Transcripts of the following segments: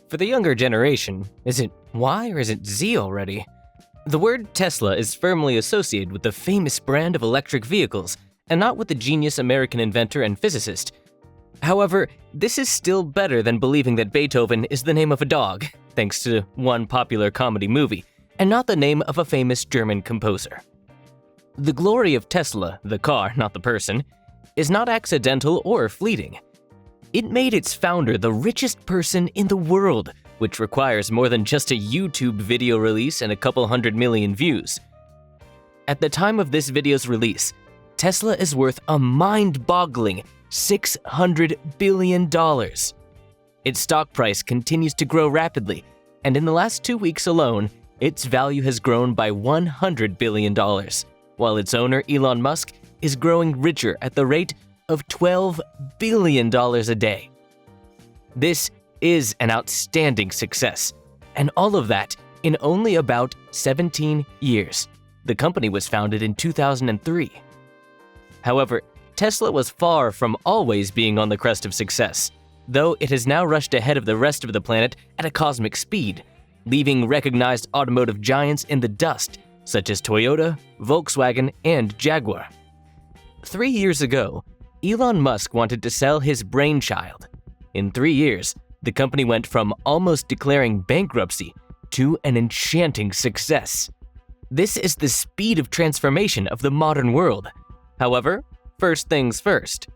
For the younger generation, is it Y or is it Z already? The word Tesla is firmly associated with the famous brand of electric vehicles, and not with the genius American inventor and physicist. However, this is still better than believing that Beethoven is the name of a dog, thanks to one popular comedy movie, and not the name of a famous German composer. The glory of Tesla, the car, not the person, is not accidental or fleeting. It made its founder the richest person in the world, which requires more than just a YouTube video release and a couple 100 million views. At the time of this video's release, Tesla is worth a mind-boggling $600 billion. Its stock price continues to grow rapidly, and in the last 2 weeks alone, its value has grown by $100 billion, while its owner, Elon Musk, is growing richer at the rate of $12 billion a day. This is an outstanding success, and all of that in only about 17 years. The company was founded in 2003. However, Tesla was far from always being on the crest of success, though it has now rushed ahead of the rest of the planet at a cosmic speed, leaving recognized automotive giants in the dust, such as Toyota, Volkswagen, and Jaguar. 3 years ago, Elon Musk wanted to sell his brainchild. In 3 years, the company went from almost declaring bankruptcy to an enchanting success. This is the speed of transformation of the modern world. However, first things first.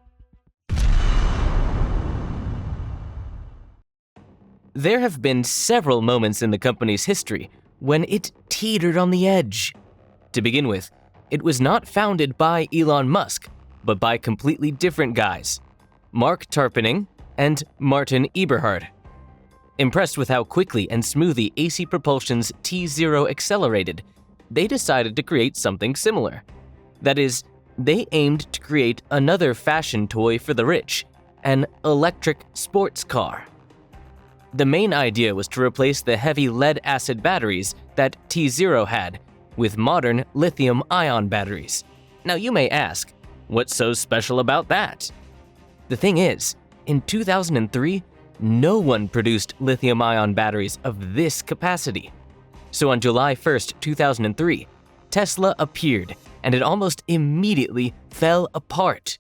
There have been several moments in the company's history when it teetered on the edge. To begin with, it was not founded by Elon Musk, but by completely different guys, Mark Tarpenning and Martin Eberhard. Impressed with how quickly and smoothly AC Propulsion's T0 accelerated, they decided to create something similar. That is, they aimed to create another fashion toy for the rich, an electric sports car. The main idea was to replace the heavy lead-acid batteries that T0 had with modern lithium-ion batteries. Now you may ask, what's so special about that? The thing is, in 2003, no one produced lithium-ion batteries of this capacity. So on July 1st, 2003, Tesla appeared, and it almost immediately fell apart.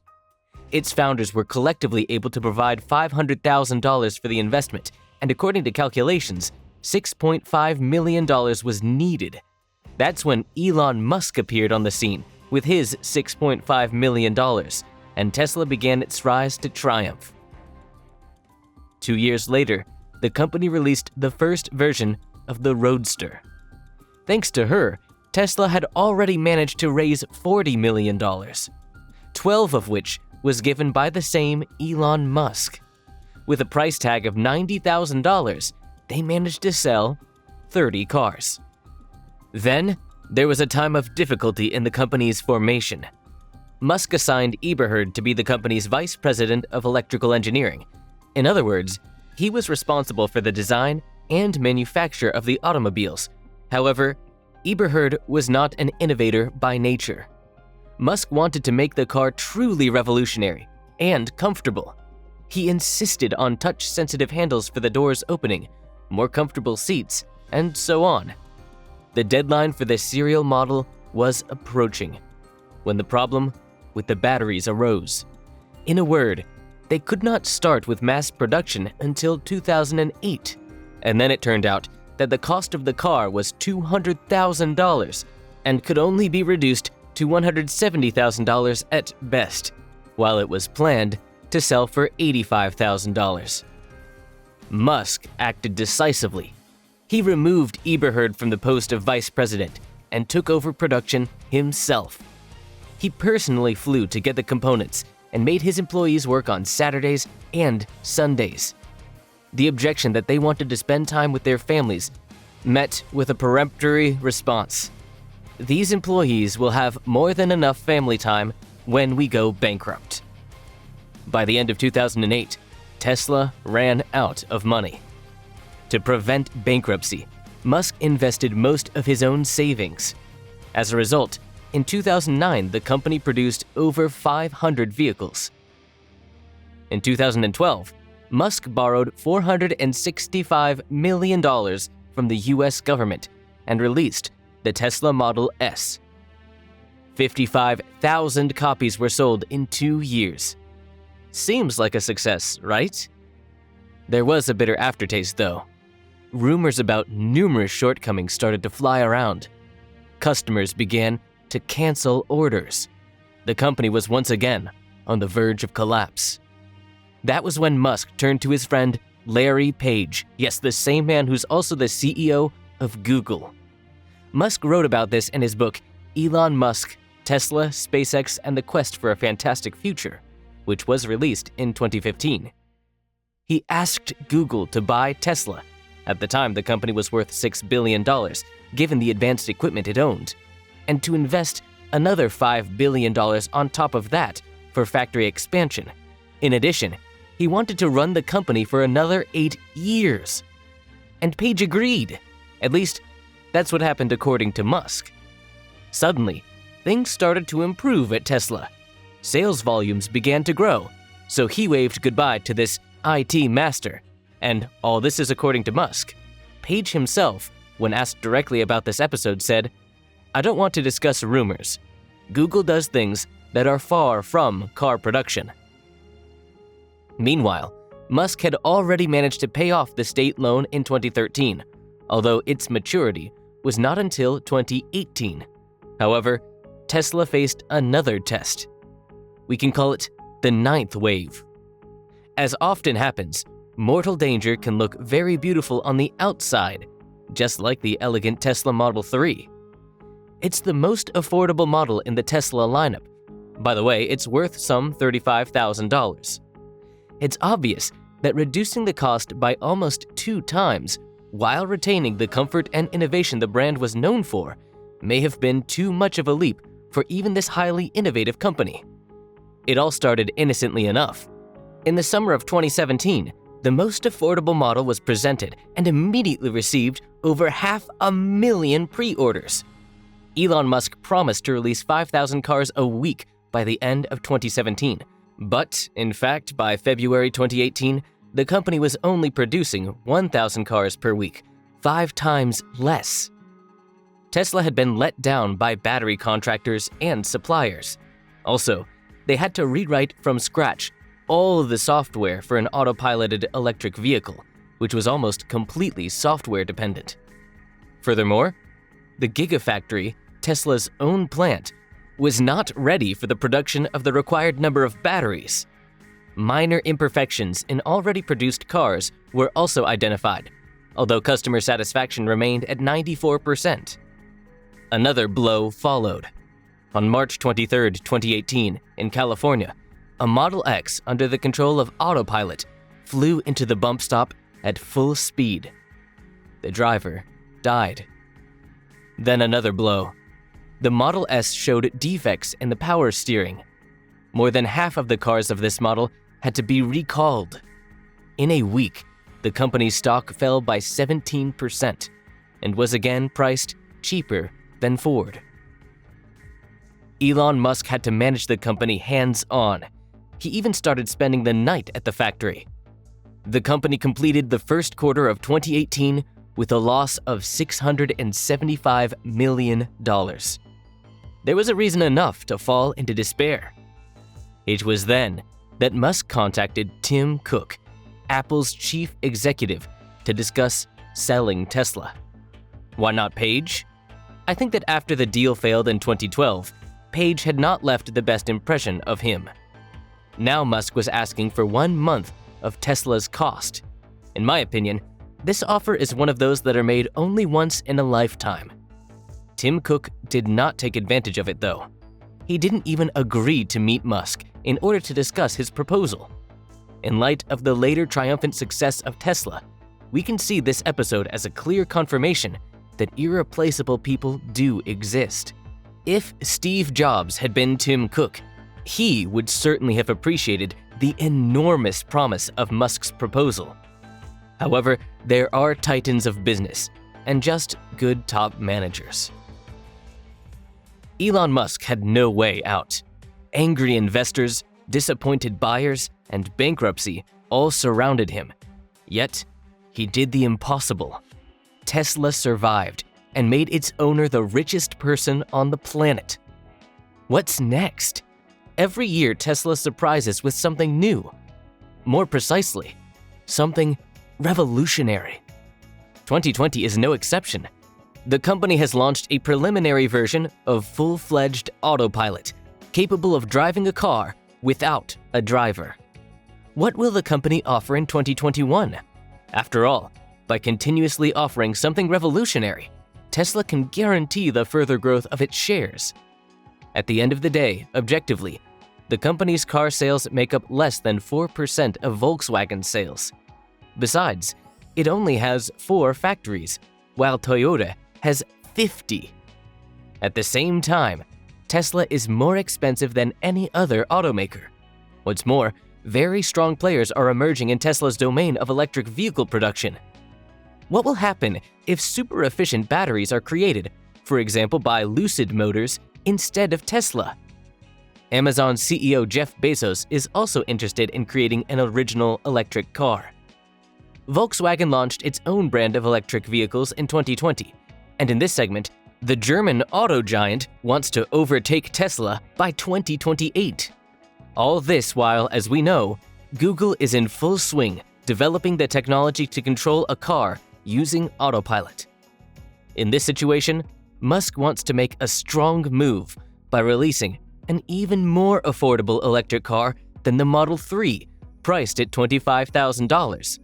Its founders were collectively able to provide $500,000 for the investment, and according to calculations, $6.5 million was needed. That's when Elon Musk appeared on the scene with his $6.5 million, and Tesla began its rise to triumph. 2 years later, the company released the first version of the Roadster. Thanks to her, Tesla had already managed to raise $40 million, 12 of which was given by the same Elon Musk. With a price tag of $90,000, they managed to sell 30 cars. Then, there was a time of difficulty in the company's formation. Musk assigned Eberhard to be the company's vice president of electrical engineering. In other words, he was responsible for the design and manufacture of the automobiles. However, Eberhard was not an innovator by nature. Musk wanted to make the car truly revolutionary and comfortable. He insisted on touch-sensitive handles for the doors opening, more comfortable seats, and so on. The deadline for the serial model was approaching, when the problem with the batteries arose. In a word, they could not start with mass production until 2008, and then it turned out that the cost of the car was $200,000 and could only be reduced to $170,000 at best, while it was planned to sell for $85,000. Musk acted decisively. He removed Eberhard from the post of vice president and took over production himself. He personally flew to get the components and made his employees work on Saturdays and Sundays. The objection that they wanted to spend time with their families met with a peremptory response. These employees will have more than enough family time when we go bankrupt. By the end of 2008, Tesla ran out of money. To prevent bankruptcy, Musk invested most of his own savings. As a result, in 2009, the company produced over 500 vehicles. In 2012, Musk borrowed $465 million from the US government and released the Tesla Model S. 55,000 copies were sold in 2 years. Seems like a success, right? There was a bitter aftertaste, though. Rumors about numerous shortcomings started to fly around. Customers began to cancel orders. The company was once again on the verge of collapse. That was when Musk turned to his friend Larry Page, yes, the same man who's also the CEO of Google. Musk wrote about this in his book, Elon Musk, Tesla, SpaceX, and the Quest for a Fantastic Future, which was released in 2015. He asked Google to buy Tesla. At the time, the company was worth $6 billion, given the advanced equipment it owned, and to invest another $5 billion on top of that for factory expansion. In addition, he wanted to run the company for another 8 years. And Page agreed. At least, that's what happened according to Musk. Suddenly, things started to improve at Tesla. Sales volumes began to grow, so he waved goodbye to this IT master. And all this is according to Musk. Page himself, when asked directly about this episode, said, "I don't want to discuss rumors. Google does things that are far from car production." Meanwhile, Musk had already managed to pay off the state loan in 2013, although its maturity was not until 2018. However, Tesla faced another test. We can call it the 9th wave. As often happens, mortal danger can look very beautiful on the outside, just like the elegant Tesla Model 3. It's the most affordable model in the Tesla lineup. By the way, it's worth some $35,000. It's obvious that reducing the cost by almost 2 times while retaining the comfort and innovation the brand was known for may have been too much of a leap for even this highly innovative company. It all started innocently enough. In the summer of 2017, the most affordable model was presented and immediately received over 500,000 pre-orders. Elon Musk promised to release 5,000 cars a week by the end of 2017. But, in fact, by February 2018, the company was only producing 1,000 cars per week, 5 times less. Tesla had been let down by battery contractors and suppliers. Also, they had to rewrite from scratch all of the software for an autopiloted electric vehicle, which was almost completely software dependent. Furthermore, the Gigafactory, Tesla's own plant, was not ready for the production of the required number of batteries. Minor imperfections in already produced cars were also identified, although customer satisfaction remained at 94%. Another blow followed. On March 23, 2018, in California, a Model X under the control of autopilot flew into the bump stop at full speed. The driver died. Then another blow. The Model S showed defects in the power steering. More than half of the cars of this model had to be recalled. In a week, the company's stock fell by 17% and was again priced cheaper than Ford. Elon Musk had to manage the company hands-on. He even started spending the night at the factory. The company completed the first quarter of 2018 with a loss of $675 million. There was a reason enough to fall into despair. It was then that Musk contacted Tim Cook, Apple's chief executive, to discuss selling Tesla. Why not Page? I think that after the deal failed in 2012, Page had not left the best impression of him. Now Musk was asking for 1 month of Tesla's cost. In my opinion, this offer is one of those that are made only once in a lifetime. Tim Cook did not take advantage of it, though. He didn't even agree to meet Musk in order to discuss his proposal. In light of the later triumphant success of Tesla, we can see this episode as a clear confirmation that irreplaceable people do exist. If Steve Jobs had been Tim Cook, he would certainly have appreciated the enormous promise of Musk's proposal. However, there are titans of business and just good top managers. Elon Musk had no way out. Angry investors, disappointed buyers, and bankruptcy all surrounded him. Yet, he did the impossible. Tesla survived and made its owner the richest person on the planet. What's next? Every year, Tesla surprises with something new. More precisely, something revolutionary. 2020 is no exception. The company has launched a preliminary version of full-fledged autopilot, capable of driving a car without a driver. What will the company offer in 2021? After all, by continuously offering something revolutionary, Tesla can guarantee the further growth of its shares. At the end of the day, objectively, the company's car sales make up less than 4% of Volkswagen's sales. Besides, it only has 4 factories, while Toyota has 50. At the same time, Tesla is more expensive than any other automaker. What's more, very strong players are emerging in Tesla's domain of electric vehicle production. What will happen if super efficient batteries are created, for example by Lucid Motors, instead of Tesla? Amazon CEO Jeff Bezos is also interested in creating an original electric car. Volkswagen launched its own brand of electric vehicles in 2020, and in this segment, the German auto giant wants to overtake Tesla by 2028. All this while, as we know, Google is in full swing developing the technology to control a car using autopilot. In this situation, Musk wants to make a strong move by releasing an even more affordable electric car than the Model 3, priced at $25,000.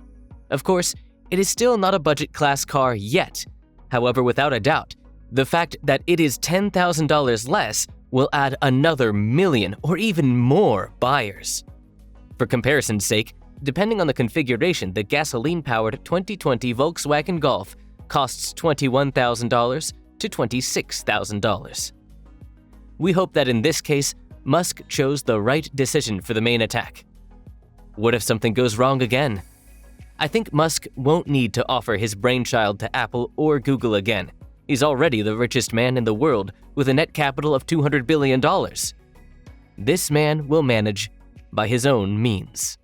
Of course, it is still not a budget-class car yet. However, without a doubt, the fact that it is $10,000 less will add another million or even more buyers. For comparison's sake, depending on the configuration, the gasoline-powered 2020 Volkswagen Golf costs $21,000 to $26,000. We hope that in this case, Musk chose the right decision for the main attack. What if something goes wrong again? I think Musk won't need to offer his brainchild to Apple or Google again. He's already the richest man in the world with a net capital of $200 billion. This man will manage by his own means.